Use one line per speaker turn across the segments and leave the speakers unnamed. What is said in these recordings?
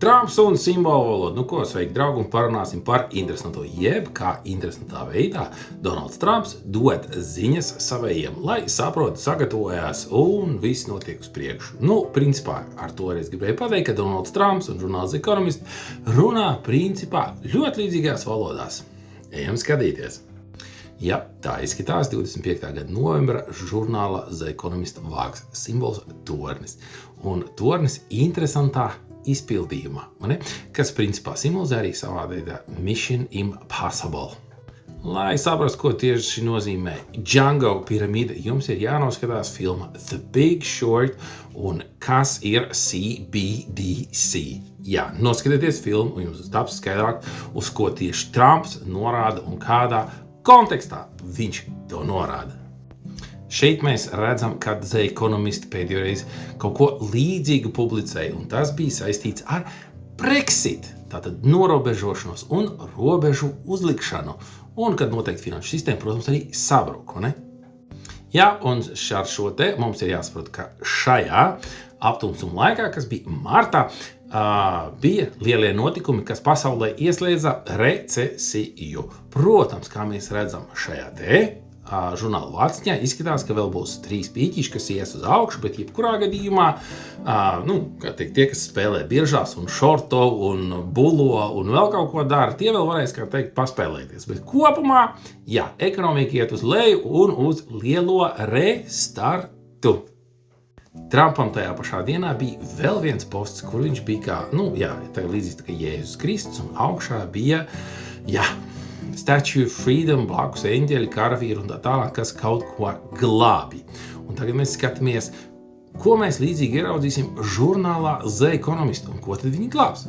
Trumps un simbolu valoda. Nu ko, sveiki, draugi, un parunāsim par interesanto, jeb kā interesantā veidā Donalds Trumps dod ziņas savējiem, lai saprotu, sagatavojās un viss notiek uz priekšu. Nu, principā, ar to arī es gribēju pateikt, ka Donalds Trumps un žurnāls Economist runā principā ļoti līdzīgās valodās. Ejam skatīties. Ja, tā izskatās 25. gada novembra žurnāla The Economist vāks simbols tornis. Un tornis interesantā izpildījumā, kas principā simbolizē arī savā veidā Mission Impossible. Lai saprastu, ko tieši nozīmē Django piramīda, jums ir jānoskatās filma The Big Short un kas ir CBDC. Jā, noskatieties filmu un jums taps skaidrāk, uz ko tieši Trumps norāda un kādā kontekstā viņš to norāda. Šeit mēs redzam, ka The Economist pēdējo reizi kaut ko līdzīgu publicēja, un tas bija saistīts ar Brexit, tātad norobežošanos un robežu uzlikšanu, un kad noteikti finanšu sistēma, protams, arī sabruka, ne? Jā, un ar šo te mums ir jāsaprot, ka šajā aptumsuma laikā, kas bija martā, bija lielie notikumi, kas pasaulē ieslēdza recesiju. Protams, kā mēs redzam šajā te žurnāla vāciņā, izskatās, ka vēl būs 3 pīķiši, kas ies uz augšu, bet jebkurā gadījumā, tie, kas spēlē biržās un šorto un bulo un vēl kaut ko dara, tie vēl varēs, paspēlēties. Bet kopumā, jā, ekonomika iet uz leju un uz lielo restartu. Trumpam tajā pašā dienā bija vēl viens posts, kur viņš bija kā, līdzīgs kā Jēzus Kristus, un augšā bija, Statue of Freedom, blakus eņģeļi, karavīri un tā tālāk, kas kaut ko glābi. Un tagad mēs skatāmies, ko mēs līdzīgi ieraudzīsim žurnālā The Economist un ko tad viņi glābs.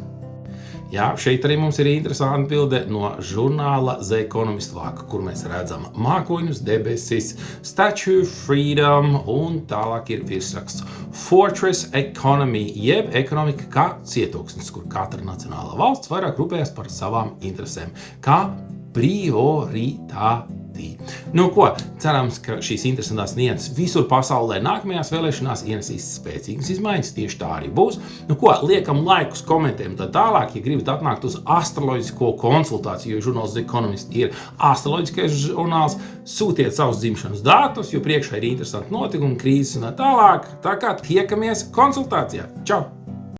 Jā, šeit arī mums ir interesanti bilde no žurnāla The Economist vāka, kur mēs redzam mākoņus, debesis, Statue of Freedom un tālāk ir virsraksts Fortress Economy, jeb ekonomika kā cietoksnis, kur katra nacionālā valsts vairāk rūpējas par savām interesēm, kā prioritāti. Nu ko, cerams, ka šīs interesantās nianses visur pasaulē nākamajās vēlēšanās ienesīs spēcīgas izmaiņas, tieši tā arī būs. Nu ko, liekam laikus, komentējam tā tālāk, ja gribat atnākt uz astroloģisko konsultāciju, jo žurnāls The Economist ir astroloģiskais žurnāls, sūtiet savus dzimšanas datus, jo priekšā ir interesanti notikumi, krīzes un tā tālāk. Tā kā tiekamies konsultācijā. Čau!